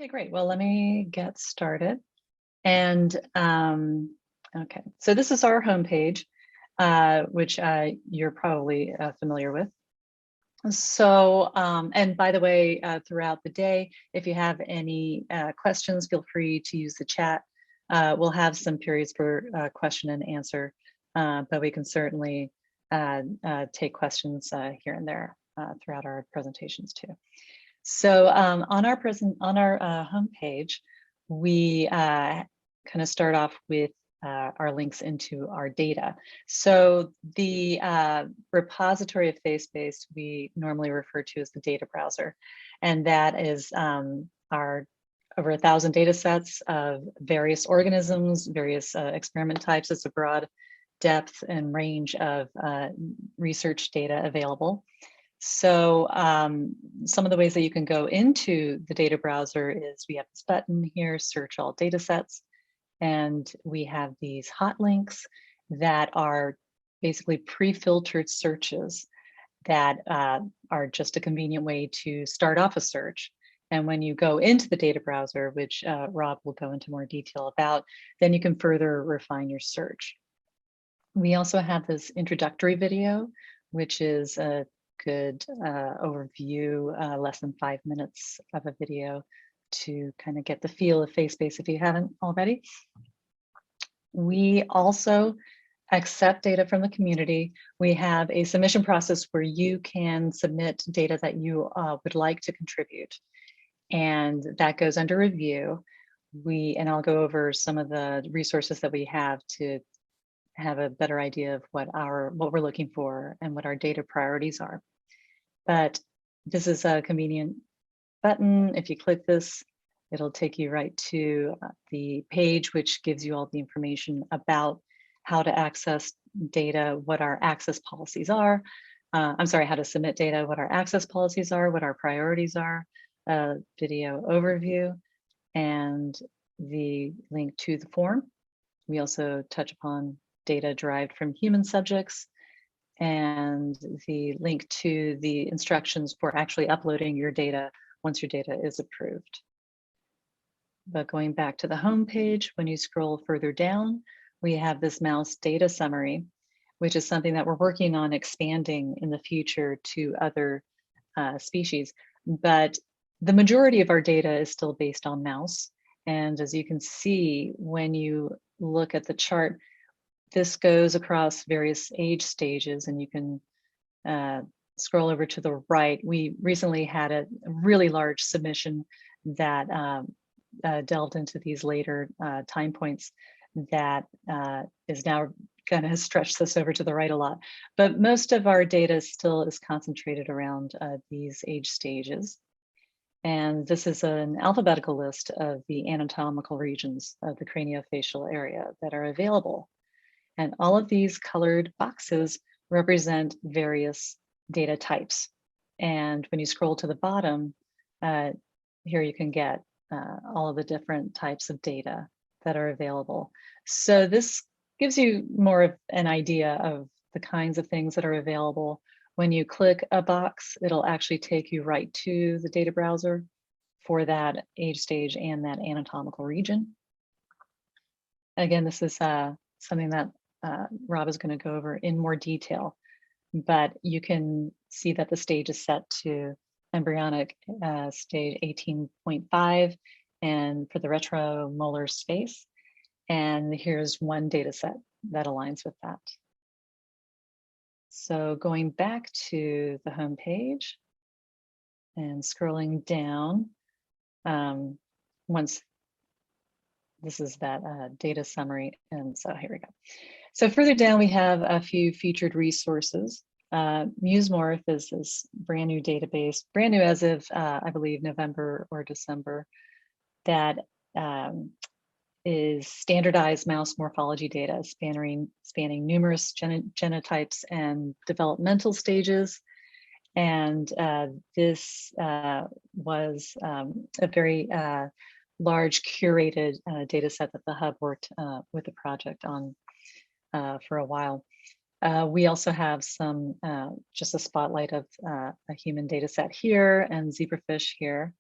Okay, great. Well, let me get started. And okay, so this is our homepage, which you're probably familiar with. So, and by the way, throughout the day, if you have any questions, feel free to use the chat. We'll have some periods for question and answer, but we can certainly take questions here and there throughout our presentations too. So on our homepage, we kind of start off with our links into our data. So the repository of FaceBase we normally refer to as the data browser, and that is our over 1,000 data sets of various organisms, various experiment types. It's a broad depth and range of research data available. So some of the ways that you can go into the data browser is we have this button here, search all data sets. And we have these hot links that are basically pre-filtered searches that are just a convenient way to start off a search. And when you go into the data browser, which Rob will go into more detail about, then you can further refine your search. We also have this introductory video, which is a good overview, less than 5 minutes of a video to kind of get the feel of FaceBase if you haven't already. We also accept data from the community. We have a submission process where you can submit data that you would like to contribute, and that goes under review. And I'll go over some of the resources that we have to have a better idea of what we're looking for and what our data priorities are. But this is a convenient button. If you click this, it'll take you right to the page, which gives you all the information about how to access data, what our access policies are. I'm sorry, how to submit data, what our access policies are, what our priorities are, video overview, and the link to the form. We also touch upon data derived from human subjects and the link to the instructions for actually uploading your data once your data is approved. But going back to the home page, when you scroll further down, we have this mouse data summary, which is something that we're working on expanding in the future to other species. But the majority of our data is still based on mouse. And as you can see, when you look at the chart, this goes across various age stages, and you can scroll over to the right. We recently had a really large submission that delved into these later time points that is now kind of stretched this over to the right a lot. But most of our data still is concentrated around these age stages. And this is an alphabetical list of the anatomical regions of the craniofacial area that are available. And all of these colored boxes represent various data types. And when you scroll to the bottom, here you can get all of the different types of data that are available. So this gives you more of an idea of the kinds of things that are available. When you click a box, it'll actually take you right to the data browser for that age stage and that anatomical region. Again, this is something that Rob is going to go over in more detail, but you can see that the stage is set to embryonic stage 18.5 and for the retromolar space. And here's one data set that aligns with that. So going back to the home page and scrolling down, once this is that data summary. And so here we go. So further down, we have a few featured resources. MuseMorph is this brand new database, brand new as of, I believe, November or December, that is standardized mouse morphology data spanning numerous genotypes and developmental stages. And this was a very large curated data set that the Hub worked with the project on for a while. We also have some, just a spotlight of a human data set here and zebrafish here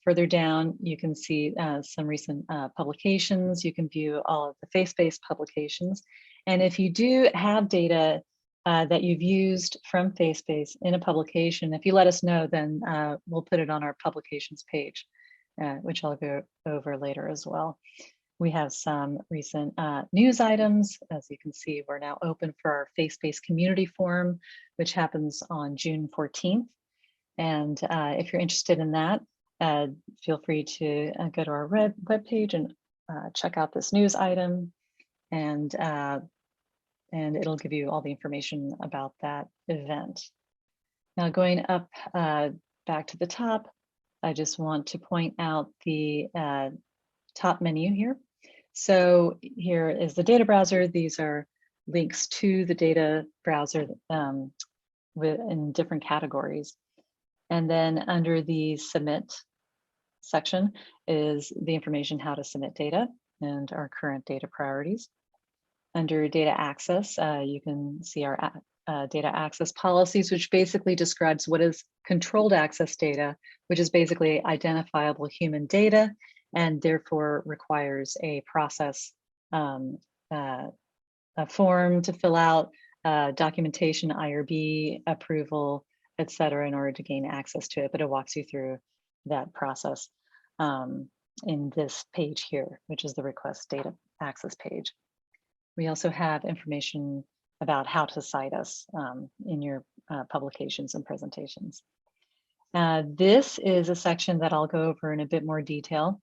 further down, you can see some recent publications. You can view all of the FaceBase publications. And if you do have data that you've used from FaceBase in a publication, if you let us know, then we'll put it on our publications page, which I'll go over later as well. We have some recent news items. As you can see, we're now open for our FaceBase community forum, which happens on June 14th. And if you're interested in that, feel free to go to our webpage and check out this news item, and it'll give you all the information about that event. Now, going up back to the top, I just want to point out the top menu here. So here is the data browser. These are links to the data browser in different categories. And then under the submit section is the information how to submit data and our current data priorities. Under data access, you can see our data access policies, which basically describes what is controlled access data, which is basically identifiable human data, and therefore requires a process, a form to fill out, documentation, IRB, approval, et cetera, in order to gain access to it. But it walks you through that process in this page here, which is the request data access page. We also have information about how to cite us in your publications and presentations. This is a section that I'll go over in a bit more detail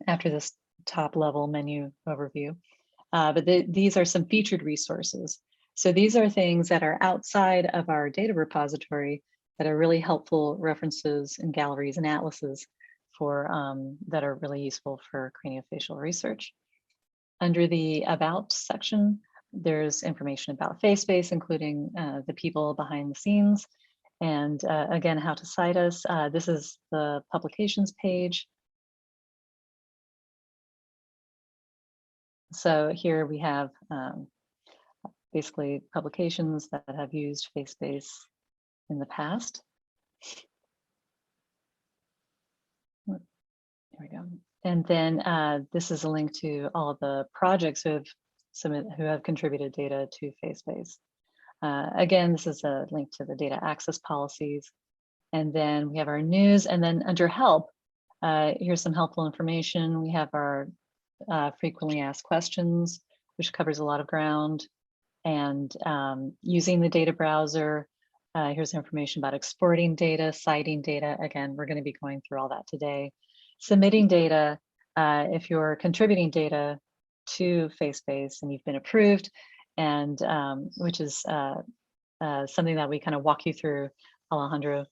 after this top level menu overview. But these are some featured resources. So these are things that are outside of our data repository that are really helpful references and galleries and atlases for that are really useful for craniofacial research. Under the About section, there's information about FaceBase, including the people behind the scenes, and again, how to cite us. This is the publications page. So here we have basically publications that have used FaceBase in the past. There we go. And then this is a link to all of the projects who have contributed data to FaceBase. Again, this is a link to the data access policies. And then we have our news, and then under help, here's some helpful information. We have our frequently asked questions, which covers a lot of ground, and using the data browser. Here's information about exporting data, citing data. Again, we're going to be going through all that today. Submitting data, if you're contributing data to FaceBase and you've been approved, and which is something that we kind of walk you through. Alejandro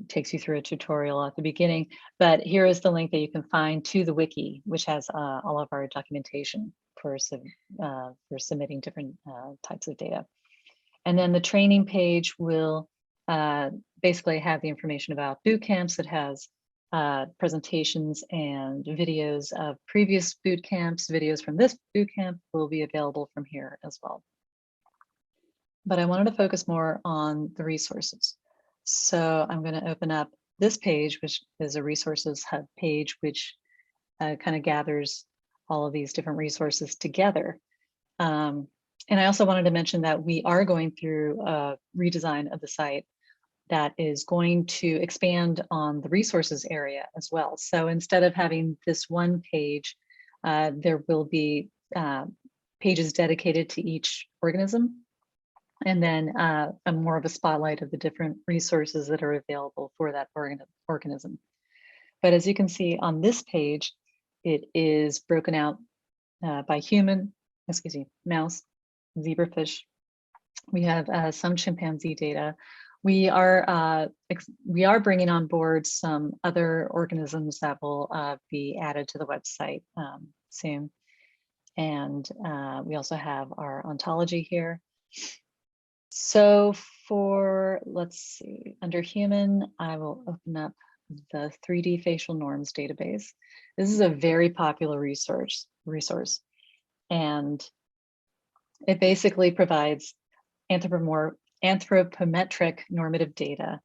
takes you through a tutorial at the beginning, but here is the link that you can find to the wiki, which has all of our documentation for submitting different types of data. And then the training page will basically have the information about boot camps. It has presentations and videos of previous boot camps. Videos from this boot camp will be available from here as well. But I wanted to focus more on the resources. So I'm going to open up this page, which is a resources hub page, which kind of gathers all of these different resources together. And I also wanted to mention that we are going through a redesign of the site that is going to expand on the resources area as well. So instead of having this one page, there will be pages dedicated to each organism, and then a more of a spotlight of the different resources that are available for that organism. But as you can see on this page, it is broken out by mouse, zebrafish. We have some chimpanzee data. We are bringing on board some other organisms that will be added to the website soon. And we also have our ontology here. So for, let's see, under human, I will open up the 3D facial norms database. This is a very popular resource, and it basically provides anthropometric normative data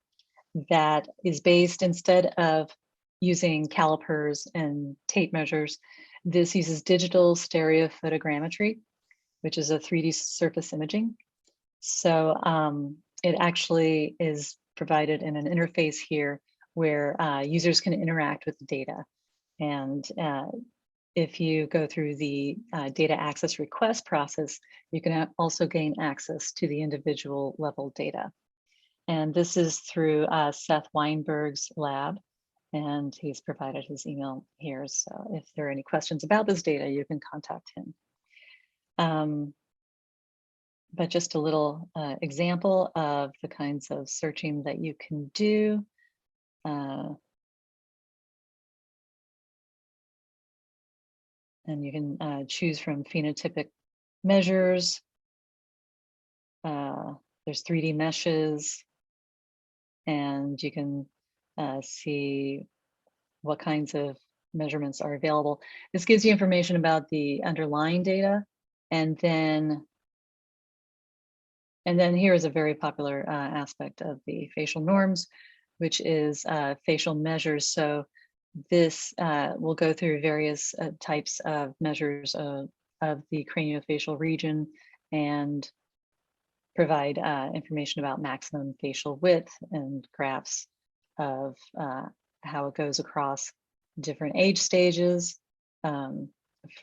that is based, instead of using calipers and tape measures. This uses digital stereophotogrammetry, which is a 3D surface imaging. So it actually is provided in an interface here where users can interact with the data. And if you go through the data access request process, you can also gain access to the individual level data. And this is through Seth Weinberg's lab, and he's provided his email here. So if there are any questions about this data, you can contact him. But just a little example of the kinds of searching that you can do. And you can choose from phenotypic measures. There's 3D meshes, and you can see what kinds of measurements are available. This gives you information about the underlying data, and then here is a very popular aspect of the facial norms, which is facial measures. So this will go through various types of measures of the craniofacial region and provide information about maximum facial width and graphs of how it goes across different age stages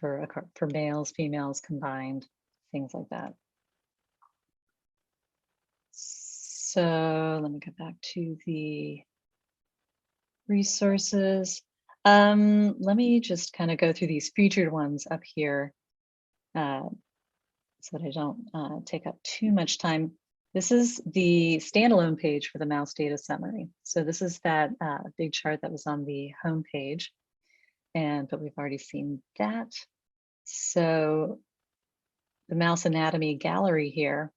for males, females combined, things like that. So let me get back to the resources. Let me just kind of go through these featured ones up here so that I don't take up too much time. This is the standalone page for the mouse data summary. So this is that big chart that was on the home page, but we've already seen that. So the mouse anatomy gallery here,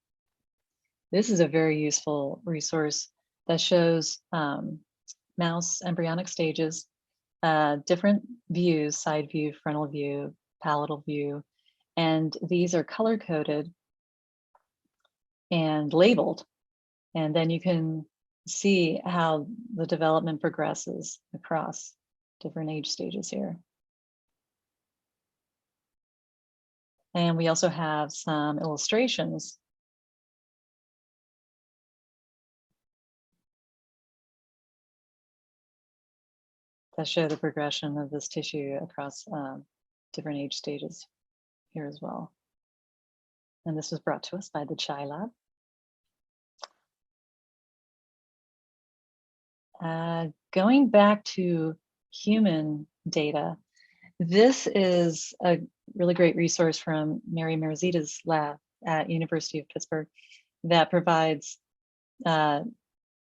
this is a very useful resource that shows mouse embryonic stages, different views, side view, frontal view, palatal view, and these are color coded and labeled. And then you can see how the development progresses across different age stages here. And we also have some illustrations that show the progression of this tissue across different age stages here as well. And this was brought to us by the Chai Lab. Going back to human data, this is a really great resource from Mary Marzita's lab at University of Pittsburgh that provides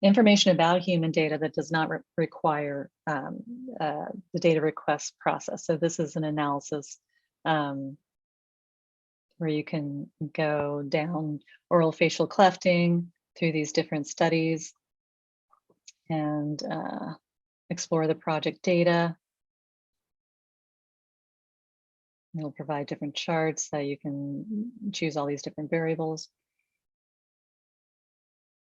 information about human data that does not require the data request process. So this is an analysis where you can go down oral facial clefting through these different studies and explore the project data. It'll provide different charts that you can choose all these different variables.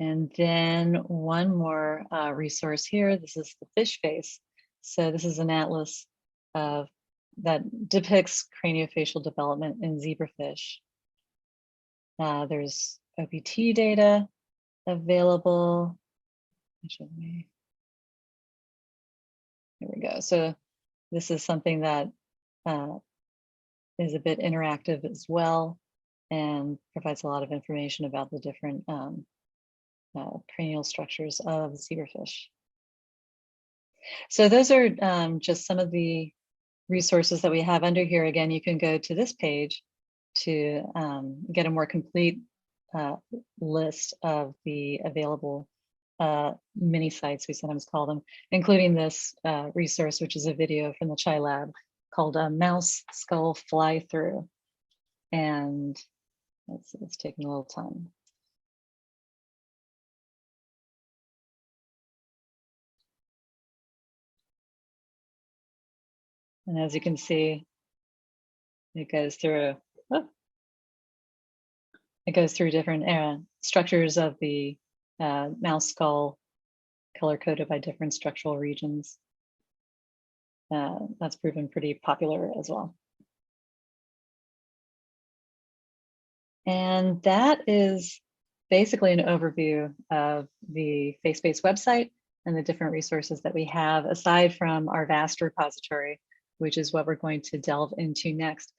And then one more resource here. This is the fish face. So this is an atlas that depicts craniofacial development in zebrafish. There's OPT data available. Here we go. So this is something that is a bit interactive as well and provides a lot of information about the different cranial structures of zebrafish. So those are just some of the resources that we have under here. Again, you can go to this page to get a more complete list of the available mini sites, we sometimes call them, including this resource, which is a video from the Chai Lab called Mouse Skull Fly Through. And it's taking a little time. And as you can see, it goes through different structures of the mouse skull, color coded by different structural regions. that's proven pretty popular as well. And that is basically an overview of the FaceBase website and the different resources that we have, aside from our vast repository, which is what we're going to delve into next.